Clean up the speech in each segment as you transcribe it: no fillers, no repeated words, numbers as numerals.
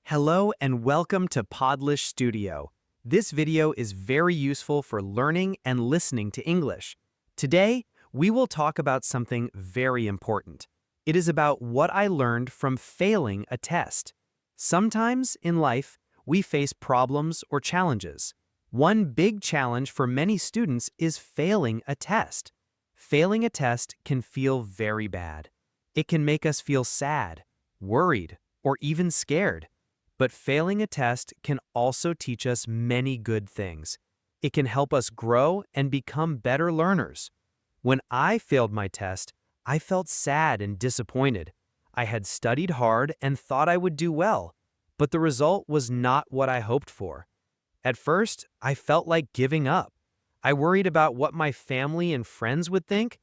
Hello and welcome to Podlish Studio. This video is very useful for learning and listening to English. Today, we will talk about something very important. It is about what I learned from failing a test. Sometimes in life, we face problems or challenges. One big challenge for many students is failing a test. Failing a test can feel very bad. It can make us feel sad, worried, or even scared. But failing a test can also teach us many good things. It can help us grow and become better learners. When I failed my test, I felt sad and disappointed. I had studied hard and thought I would do well, but the result was not what I hoped for. At first, I felt like giving up. I worried about what my family and friends would think.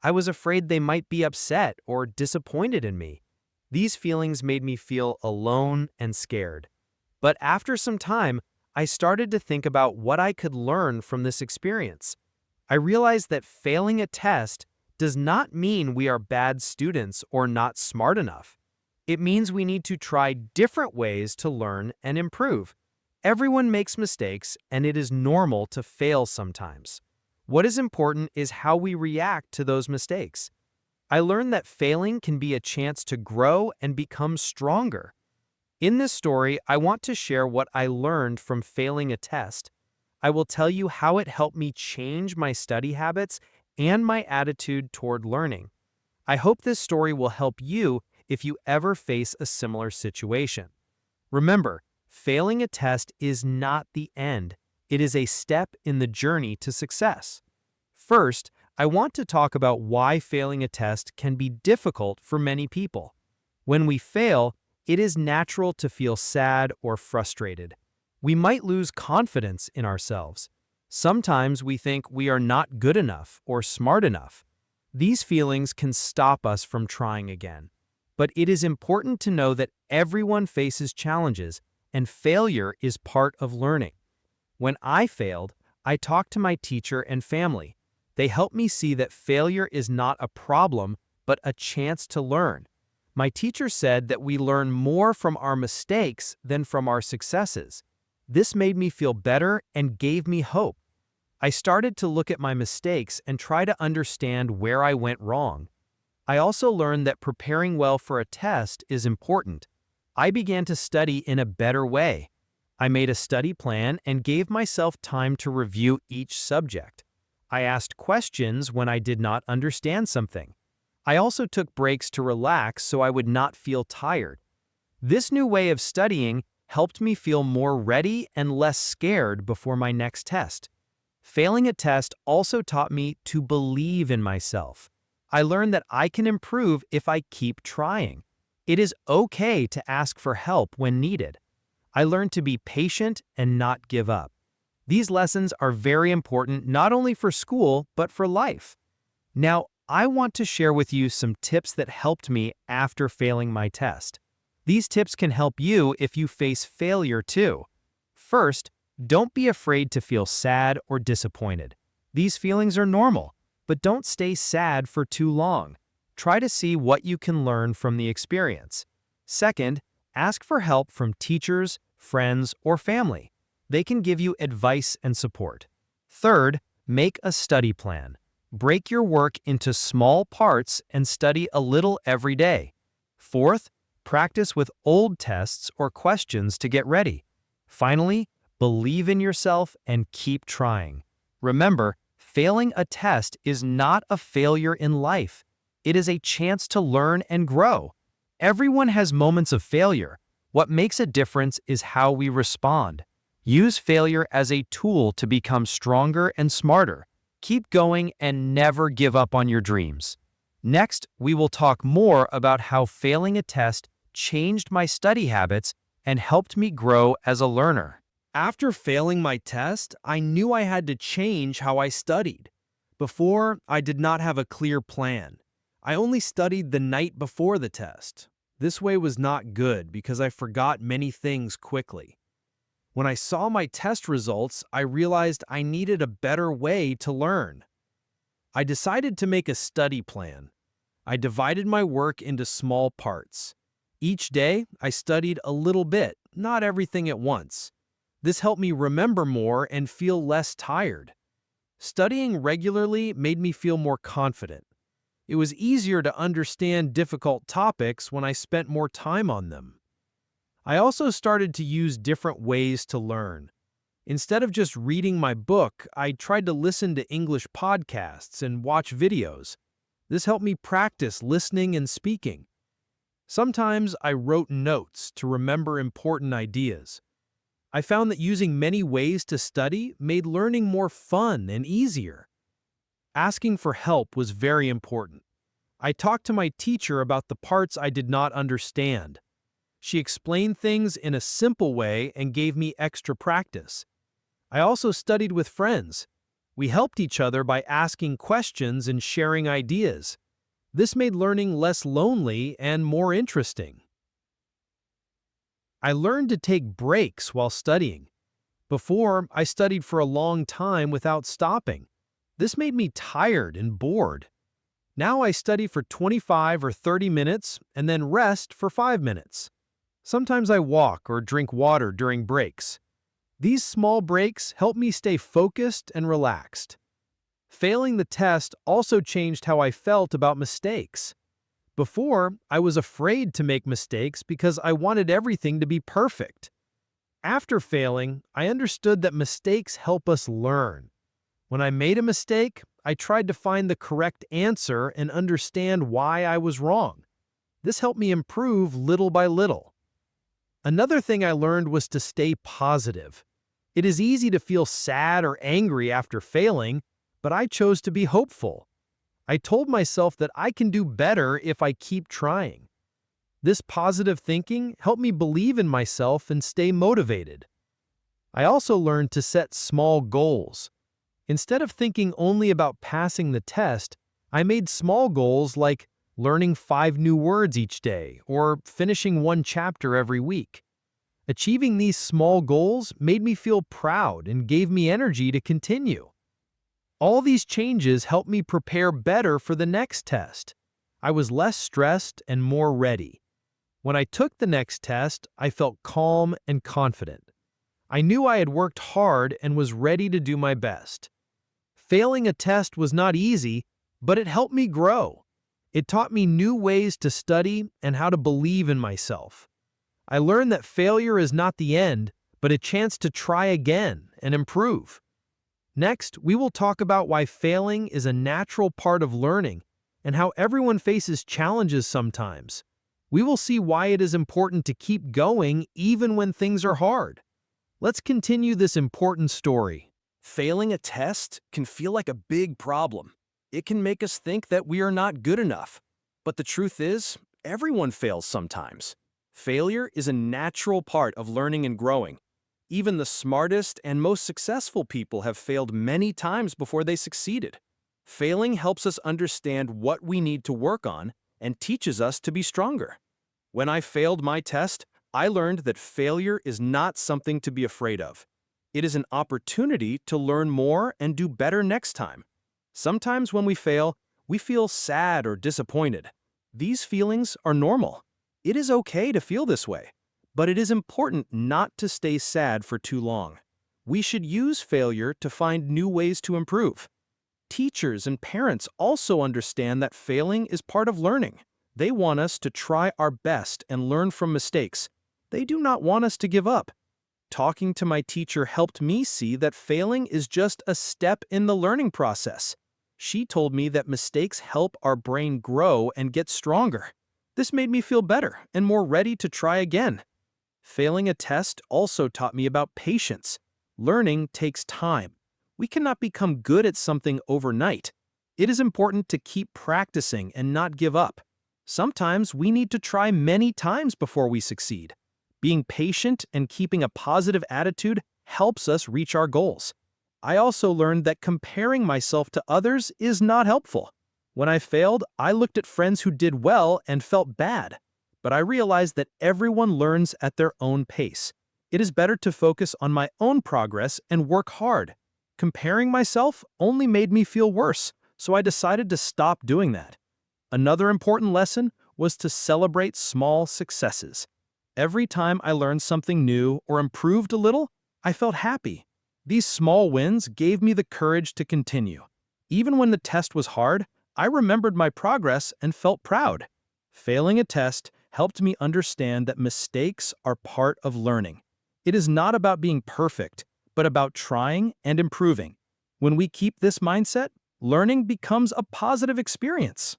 I was afraid they might be upset or disappointed in me. These feelings made me feel alone and scared. But after some time, I started to think about what I could learn from this experience. I realized that failing a test does not mean we are bad students or not smart enough. It means we need to try different ways to learn and improve. Everyone makes mistakes, and it is normal to fail sometimes. What is important is how we react to those mistakes. I learned that failing can be a chance to grow and become stronger. In this story, I want to share what I learned from failing a test. I will tell you how it helped me change my study habits and my attitude toward learning. I hope this story will help you if you ever face a similar situation. Remember, failing a test is not the end. It is a step in the journey to success. First, I want to talk about why failing a test can be difficult for many people. When we fail, it is natural to feel sad or frustrated. We might lose confidence in ourselves. Sometimes we think we are not good enough or smart enough. These feelings can stop us from trying again. But it is important to know that everyone faces challenges, and failure is part of learning. When I failed, I talked to my teacher and family. They helped me see that failure is not a problem, but a chance to learn. My teacher said that we learn more from our mistakes than from our successes. This made me feel better and gave me hope. I started to look at my mistakes and try to understand where I went wrong. I also learned that preparing well for a test is important. I began to study in a better way. I made a study plan and gave myself time to review each subject. I asked questions when I did not understand something. I also took breaks to relax so I would not feel tired. This new way of studying helped me feel more ready and less scared before my next test. Failing a test also taught me to believe in myself. I learned that I can improve if I keep trying. It is okay to ask for help when needed. I learned to be patient and not give up. These lessons are very important not only for school, but for life. Now, I want to share with you some tips that helped me after failing my test. These tips can help you if you face failure too. First, don't be afraid to feel sad or disappointed. These feelings are normal, but don't stay sad for too long. Try to see what you can learn from the experience. Second, ask for help from teachers, friends, or family. They can give you advice and support. Third, make a study plan. Break your work into small parts and study a little every day. Fourth, practice with old tests or questions to get ready. Finally, believe in yourself and keep trying. Remember, failing a test is not a failure in life. It is a chance to learn and grow. Everyone has moments of failure. What makes a difference is how we respond. Use failure as a tool to become stronger and smarter. Keep going and never give up on your dreams. Next, we will talk more about how failing a test changed my study habits and helped me grow as a learner. After failing my test, I knew I had to change how I studied. Before, I did not have a clear plan. I only studied the night before the test. This way was not good because I forgot many things quickly. When I saw my test results, I realized I needed a better way to learn. I decided to make a study plan. I divided my work into small parts. Each day, I studied a little bit, not everything at once. This helped me remember more and feel less tired. Studying regularly made me feel more confident. It was easier to understand difficult topics when I spent more time on them. I also started to use different ways to learn. Instead of just reading my book, I tried to listen to English podcasts and watch videos. This helped me practice listening and speaking. Sometimes I wrote notes to remember important ideas. I found that using many ways to study made learning more fun and easier. Asking for help was very important. I talked to my teacher about the parts I did not understand. She explained things in a simple way and gave me extra practice. I also studied with friends. We helped each other by asking questions and sharing ideas. This made learning less lonely and more interesting. I learned to take breaks while studying. Before, I studied for a long time without stopping. This made me tired and bored. Now I study for 25 or 30 minutes and then rest for 5 minutes. Sometimes I walk or drink water during breaks. These small breaks help me stay focused and relaxed. Failing the test also changed how I felt about mistakes. Before, I was afraid to make mistakes because I wanted everything to be perfect. After failing, I understood that mistakes help us learn. When I made a mistake, I tried to find the correct answer and understand why I was wrong. This helped me improve little by little. Another thing I learned was to stay positive. It is easy to feel sad or angry after failing, but I chose to be hopeful. I told myself that I can do better if I keep trying. This positive thinking helped me believe in myself and stay motivated. I also learned to set small goals. Instead of thinking only about passing the test, I made small goals like learning 5 new words each day or finishing 1 chapter every week. Achieving these small goals made me feel proud and gave me energy to continue. All these changes helped me prepare better for the next test. I was less stressed and more ready. When I took the next test, I felt calm and confident. I knew I had worked hard and was ready to do my best. Failing a test was not easy, but it helped me grow. It taught me new ways to study and how to believe in myself. I learned that failure is not the end, but a chance to try again and improve. Next, we will talk about why failing is a natural part of learning and how everyone faces challenges sometimes. We will see why it is important to keep going even when things are hard. Let's continue this important story. Failing a test can feel like a big problem. It can make us think that we are not good enough. But the truth is, everyone fails sometimes. Failure is a natural part of learning and growing. Even the smartest and most successful people have failed many times before they succeeded. Failing helps us understand what we need to work on and teaches us to be stronger. When I failed my test, I learned that failure is not something to be afraid of. It is an opportunity to learn more and do better next time. Sometimes when we fail, we feel sad or disappointed. These feelings are normal. It is okay to feel this way, but it is important not to stay sad for too long. We should use failure to find new ways to improve. Teachers and parents also understand that failing is part of learning. They want us to try our best and learn from mistakes. They do not want us to give up. Talking to my teacher helped me see that failing is just a step in the learning process. She told me that mistakes help our brain grow and get stronger. This made me feel better and more ready to try again. Failing a test also taught me about patience. Learning takes time. We cannot become good at something overnight. It is important to keep practicing and not give up. Sometimes we need to try many times before we succeed. Being patient and keeping a positive attitude helps us reach our goals. I also learned that comparing myself to others is not helpful. When I failed, I looked at friends who did well and felt bad. But I realized that everyone learns at their own pace. It is better to focus on my own progress and work hard. Comparing myself only made me feel worse, so I decided to stop doing that. Another important lesson was to celebrate small successes. Every time I learned something new or improved a little, I felt happy. These small wins gave me the courage to continue. Even when the test was hard, I remembered my progress and felt proud. Failing a test helped me understand that mistakes are part of learning. It is not about being perfect, but about trying and improving. When we keep this mindset, learning becomes a positive experience.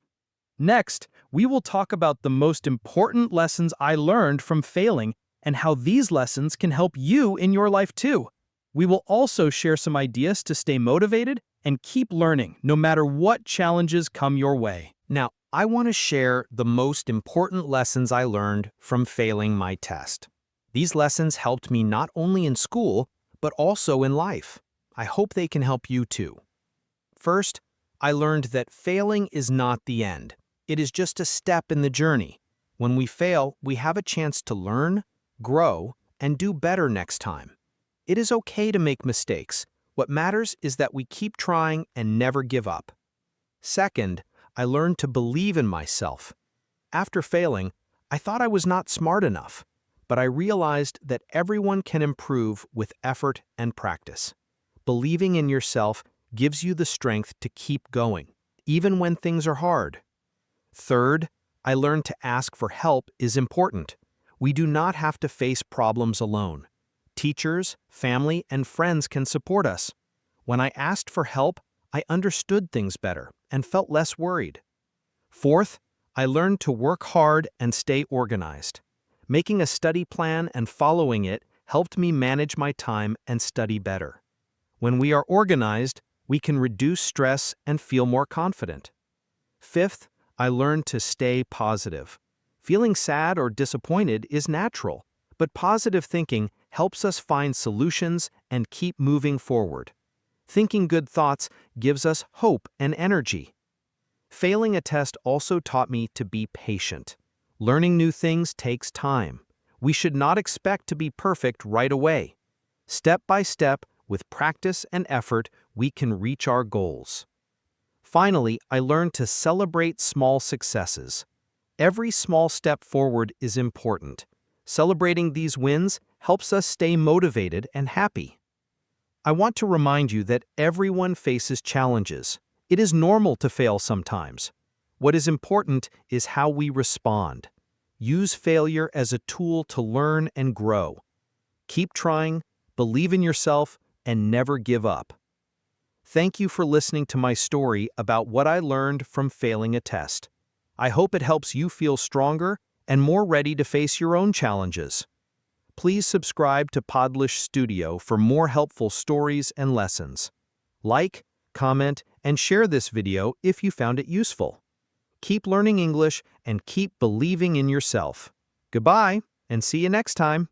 Next, we will talk about the most important lessons I learned from failing and how these lessons can help you in your life too. We will also share some ideas to stay motivated and keep learning no matter what challenges come your way. Now, I want to share the most important lessons I learned from failing my test. These lessons helped me not only in school, but also in life. I hope they can help you too. First, I learned that failing is not the end. It is just a step in the journey. When we fail, we have a chance to learn, grow, and do better next time. It is okay to make mistakes. What matters is that we keep trying and never give up. Second, I learned to believe in myself. After failing, I thought I was not smart enough, but I realized that everyone can improve with effort and practice. Believing in yourself gives you the strength to keep going, even when things are hard. Third, I learned to ask for help is important. We do not have to face problems alone. Teachers, family, and friends can support us. When I asked for help, I understood things better and felt less worried. Fourth, I learned to work hard and stay organized. Making a study plan and following it helped me manage my time and study better. When we are organized, we can reduce stress and feel more confident. Fifth, I learned to stay positive. Feeling sad or disappointed is natural, but positive thinking helps us find solutions and keep moving forward. Thinking good thoughts gives us hope and energy. Failing a test also taught me to be patient. Learning new things takes time. We should not expect to be perfect right away. Step by step, with practice and effort, we can reach our goals. Finally, I learned to celebrate small successes. Every small step forward is important. Celebrating these wins helps us stay motivated and happy. I want to remind you that everyone faces challenges. It is normal to fail sometimes. What is important is how we respond. Use failure as a tool to learn and grow. Keep trying, believe in yourself, and never give up. Thank you for listening to my story about what I learned from failing a test. I hope it helps you feel stronger and more ready to face your own challenges. Please subscribe to Podlish Studio for more helpful stories and lessons. Like, comment, and share this video if you found it useful. Keep learning English and keep believing in yourself. Goodbye, and see you next time.